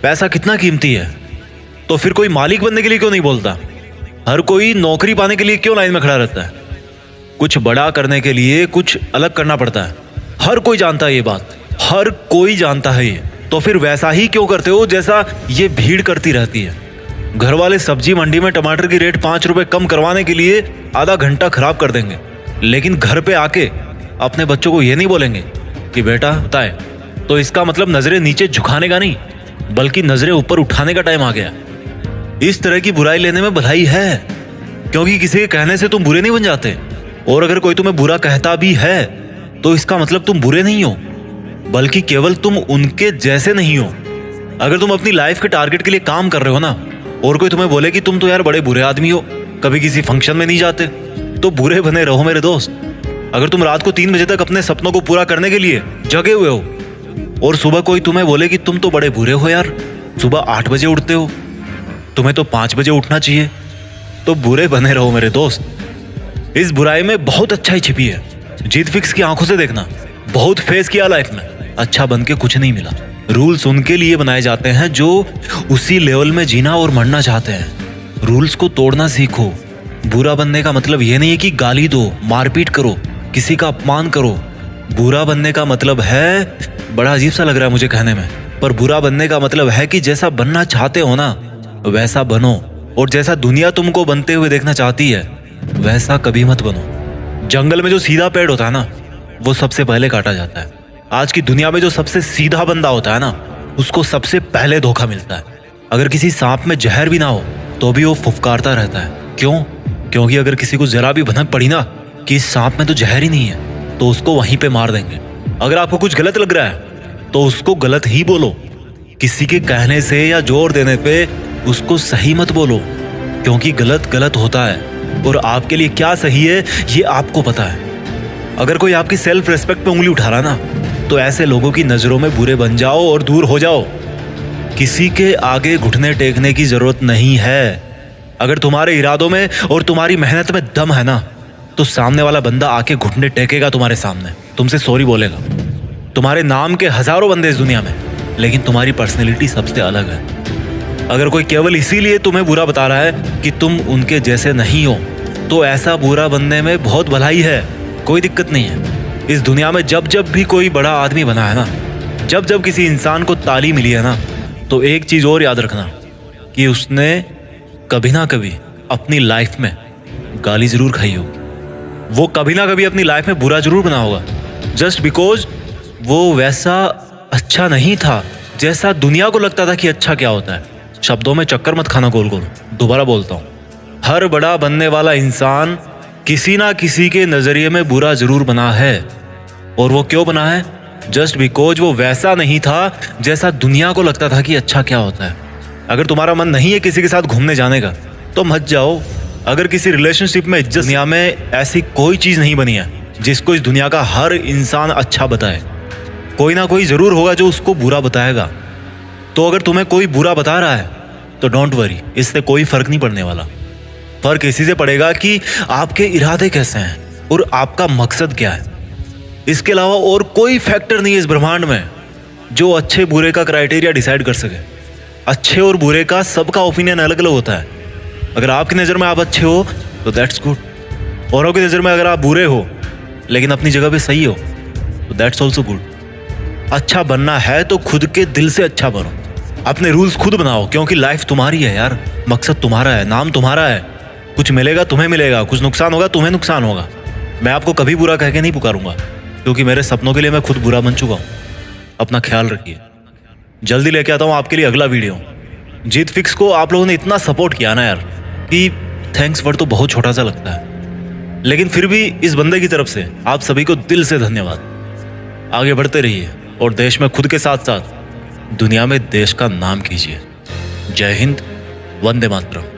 पैसा कितना कीमती है, तो फिर कोई मालिक बनने के लिए क्यों नहीं बोलता? हर कोई नौकरी पाने के लिए क्यों लाइन में खड़ा रहता है? कुछ बड़ा करने के लिए कुछ अलग करना पड़ता है। हर कोई जानता है ये बात, हर कोई जानता है ये। तो फिर वैसा ही क्यों करते हो जैसा ये भीड़ करती रहती है? घर वाले सब्जी मंडी में टमाटर की रेट 5 रुपए कम करवाने के लिए आधा घंटा खराब कर देंगे, लेकिन घर पे आके अपने बच्चों को ये नहीं बोलेंगे कि बेटा होता है, तो इसका मतलब नजरें नीचे झुकाने का नहीं, बल्कि नजरें ऊपर उठाने का टाइम आ गया। इस तरह की बुराई लेने में भलाई है, क्योंकि किसी के कहने से तुम बुरे नहीं बन जाते। और अगर कोई तुम्हें बुरा कहता भी है तो इसका मतलब तुम बुरे नहीं हो, बल्कि केवल तुम उनके जैसे नहीं हो। अगर तुम अपनी लाइफ के टारगेट के लिए काम कर रहे हो ना, और कोई तुम्हें बोले कि तुम तो यार बड़े बुरे आदमी हो, कभी किसी फंक्शन में नहीं जाते, तो बुरे बने रहो मेरे दोस्त। अगर तुम रात को 3 बजे तक अपने सपनों को पूरा करने के लिए जगे हुए हो, और सुबह कोई तुम्हें बोले कि तुम तो बड़े बुरे हो यार, सुबह 8 बजे उठते हो, तुम्हें तो 5 बजे उठना चाहिए, तो बुरे बने रहो मेरे दोस्त। इस बुराई में बहुत अच्छाई छिपी है। जीत फिक्स की आंखों से देखना। बहुत फेस किया लाइफ में, अच्छा बन के कुछ नहीं मिला। रूल्स उनके लिए बनाए जाते हैं जो उसी लेवल में जीना और मरना चाहते हैं। रूल्स को तोड़ना सीखो। बुरा बनने का मतलब ये नहीं है कि गाली दो, मारपीट करो, किसी का अपमान करो। बुरा बनने का मतलब है, बड़ा अजीब सा लग रहा है मुझे कहने में, पर बुरा बनने का मतलब है कि जैसा बनना चाहते हो ना वैसा बनो, और जैसा दुनिया तुमको बनते हुए देखना चाहती है वैसा कभी मत बनो। जंगल में जो सीधा पेड़ होता है ना, वो सबसे पहले काटा जाता है। आज की दुनिया में जो सबसे सीधा बंदा होता है ना, उसको सबसे पहले धोखा मिलता है। अगर किसी सांप में जहर भी ना हो तो भी वो फुफकारता रहता है। क्यों? क्योंकि अगर किसी को जरा भी भनक पड़ी ना कि इस सांप में तो जहर ही नहीं है, तो उसको वहीं पे मार देंगे। अगर आपको कुछ गलत लग रहा है तो उसको गलत ही बोलो। किसी के कहने से या जोर देने पे उसको सही मत बोलो, क्योंकि गलत गलत होता है और आपके लिए क्या सही है ये आपको पता है। अगर कोई आपकी सेल्फ रिस्पेक्ट पे उंगली उठा रहा ना, तो ऐसे लोगों की नजरों में बुरे बन जाओ और दूर हो जाओ। किसी के आगे घुटने टेकने की जरूरत नहीं है। अगर तुम्हारे इरादों में और तुम्हारी मेहनत में दम है ना, तो सामने वाला बंदा आके घुटने टेकेगा तुम्हारे सामने, तुमसे सॉरी बोलेगा। तुम्हारे नाम के हजारों बंदे इस दुनिया में, लेकिन तुम्हारी पर्सनैलिटी सबसे अलग है। अगर कोई केवल इसीलिए तुम्हें बुरा बता रहा है कि तुम उनके जैसे नहीं हो, तो ऐसा बुरा बनने में बहुत भलाई है, कोई दिक्कत नहीं है। इस दुनिया में जब जब भी कोई बड़ा आदमी बना है ना, जब जब किसी इंसान को ताली मिली है ना, तो एक चीज और याद रखना कि उसने कभी ना कभी अपनी लाइफ में गाली जरूर खाई होगी। वो कभी ना कभी अपनी लाइफ में बुरा जरूर बना होगा, जस्ट बिकॉज वो वैसा अच्छा नहीं था जैसा दुनिया को लगता था कि अच्छा क्या होता है। शब्दों में चक्कर मत खाना गोल गोल। दोबारा बोलता हूँ, हर बड़ा बनने वाला इंसान किसी ना किसी के नजरिए में बुरा जरूर बना है। और वो क्यों बना है? जस्ट बिकॉज वो वैसा नहीं था जैसा दुनिया को लगता था कि अच्छा क्या होता है। अगर तुम्हारा मन नहीं है किसी के साथ घूमने जाने का, तो मत जाओ। अगर किसी रिलेशनशिप में इज्जत, दुनिया में ऐसी कोई चीज नहीं बनी है जिसको इस दुनिया का हर इंसान अच्छा बताए। कोई ना कोई जरूर होगा जो उसको बुरा बताएगा। तो अगर तुम्हें कोई बुरा बता रहा है तो डोंट वरी, इससे कोई फर्क नहीं पड़ने वाला। फर्क इसी से पड़ेगा कि आपके इरादे कैसे हैं और आपका मकसद क्या है। इसके अलावा और कोई फैक्टर नहीं है इस ब्रह्मांड में जो अच्छे बुरे का क्राइटेरिया डिसाइड कर सके। अच्छे और बुरे का सबका ओपिनियन अलग अलग होता है। अगर आपकी नज़र में आप अच्छे हो तो दैट्स गुड, औरों की नज़र में अगर आप बुरे हो लेकिन अपनी जगह पे सही हो तो दैट्स ऑल्सो गुड। अच्छा बनना है तो खुद के दिल से अच्छा बनो, अपने रूल्स खुद बनाओ, क्योंकि लाइफ तुम्हारी है यार, मकसद तुम्हारा है, नाम तुम्हारा है। कुछ मिलेगा तुम्हें मिलेगा, कुछ नुकसान होगा तुम्हें नुकसान होगा। मैं आपको कभी बुरा कह के नहीं पुकारूंगा, क्योंकि मेरे सपनों के लिए मैं खुद बुरा बन चुका हूँ। अपना ख्याल रखिए। जल्दी लेके आता हूँ आपके लिए अगला वीडियो। जीत फिक्स को आप लोगों ने इतना सपोर्ट किया ना यार कि थैंक्स वर्ड तो बहुत छोटा सा लगता है, लेकिन फिर भी इस बंदे की तरफ से आप सभी को दिल से धन्यवाद। आगे बढ़ते रहिए और देश में खुद के साथ साथ दुनिया में देश का नाम कीजिए। जय हिंद, वंदे मातरम।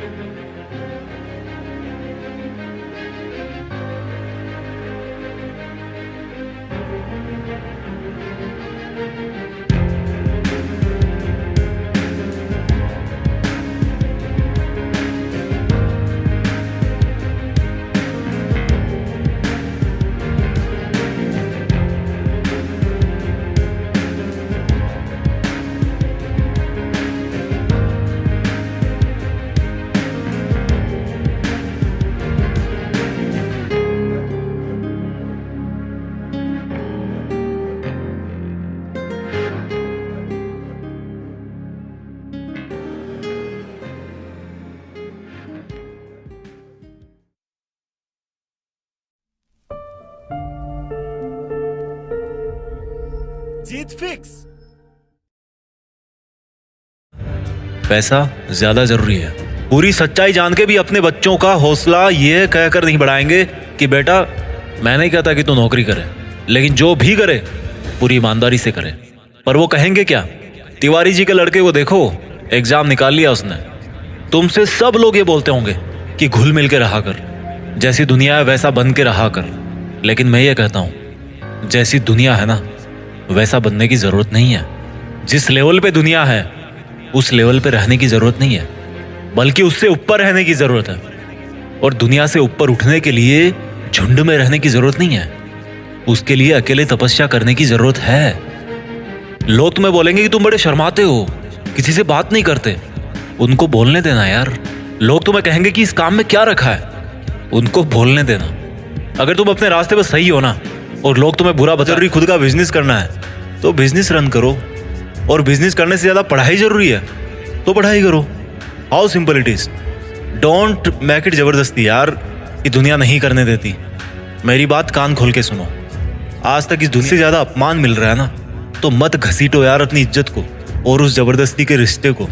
जीत फिक्स। पैसा ज्यादा जरूरी है। पूरी सच्चाई जान के भी अपने बच्चों का हौसला ये कहकर नहीं बढ़ाएंगे कि बेटा मैं नहीं कहता कि तू नौकरी करे, लेकिन जो भी करे पूरी ईमानदारी से करे। पर वो कहेंगे क्या? तिवारी जी के लड़के को देखो, एग्जाम निकाल लिया उसने। तुमसे सब लोग ये बोलते होंगे कि घुल मिल के रहा कर, जैसी दुनिया है वैसा बन के रहा कर। लेकिन मैं ये कहता हूं जैसी दुनिया है ना वैसा बनने की जरूरत नहीं है। जिस लेवल पे दुनिया है उस लेवल पे रहने की जरूरत नहीं है, बल्कि उससे ऊपर रहने की जरूरत है। और दुनिया से ऊपर उठने के लिए झुंड में रहने की जरूरत नहीं है, उसके लिए अकेले तपस्या करने की जरूरत है। लोग तुम्हें बोलेंगे कि तुम बड़े शर्माते हो, किसी से बात नहीं करते। उनको बोलने देना यार। लोग तुम्हें कहेंगे कि इस काम में क्या रखा है, उनको बोलने देना। अगर तुम अपने रास्ते पर सही हो ना और लोग तुम्हें बुरा बता रही, खुद का बिजनेस करना है तो बिजनेस रन करो। और बिजनेस करने से ज्यादा पढ़ाई जरूरी है तो पढ़ाई करो। How simple it is. Don't make it जबरदस्ती यार कि दुनिया नहीं करने देती। मेरी बात कान खोल के सुनो। आज तक इस दुनिया से ज्यादा अपमान मिल रहा है ना, तो मत घसीटो यार अपनी इज्जत को और उस जबरदस्ती के रिश्ते को।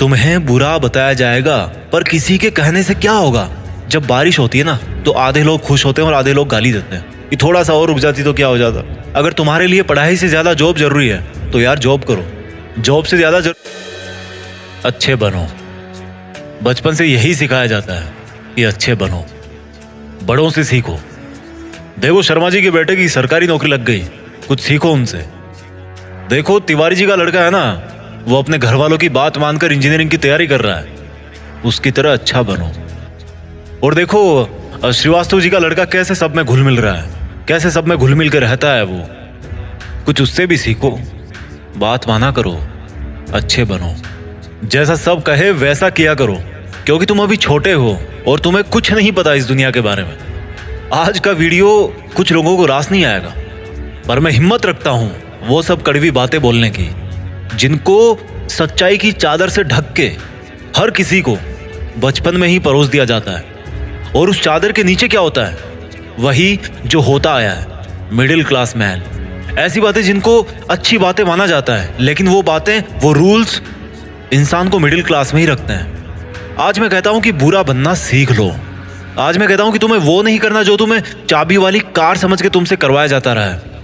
तुम्हें बुरा बताया जाएगा पर किसी के कहने से क्या होगा। जब बारिश होती है ना तो आधे लोग खुश होते हैं और आधे लोग गाली देते हैं कि थोड़ा सा और रुक जाती तो क्या हो जाता। अगर तुम्हारे लिए पढ़ाई से ज्यादा जॉब जरूरी है तो यार जॉब करो। जॉब से ज्यादा अच्छे बनो। बचपन से यही सिखाया जाता है कि अच्छे बनो, बड़ों से सीखो। देखो शर्मा जी के बेटे की सरकारी नौकरी लग गई, कुछ सीखो उनसे। देखो तिवारी जी का लड़का है ना, वो अपने घर वालों की बात मानकर इंजीनियरिंग की तैयारी कर रहा है, उसकी तरह अच्छा बनो। और देखो श्रीवास्तव जी का लड़का कैसे सब में घुल मिल रहा है, कैसे सब में घुल मिल के रहता है वो। कुछ उससे भी सीखो, बात माना करो, अच्छे बनो। जैसा सब कहे वैसा किया करो, क्योंकि तुम अभी छोटे हो और तुम्हें कुछ नहीं पता इस दुनिया के बारे में। आज का वीडियो कुछ लोगों को रास नहीं आएगा, पर मैं हिम्मत रखता हूं वो सब कड़वी बातें बोलने की जिनको सच्चाई की चादर से ढक के हर किसी को बचपन में ही परोस दिया जाता है। और उस चादर के नीचे क्या होता है? वही जो होता आया है, मिडिल क्लास मैन। ऐसी बातें जिनको अच्छी बातें माना जाता है, लेकिन वो बातें, वो रूल्स इंसान को मिडिल क्लास में ही रखते हैं। आज मैं कहता हूं कि बुरा बनना सीख लो। आज मैं कहता हूं कि तुम्हें वो नहीं करना जो तुम्हें चाबी वाली कार समझ के तुमसे करवाया जाता रहा है।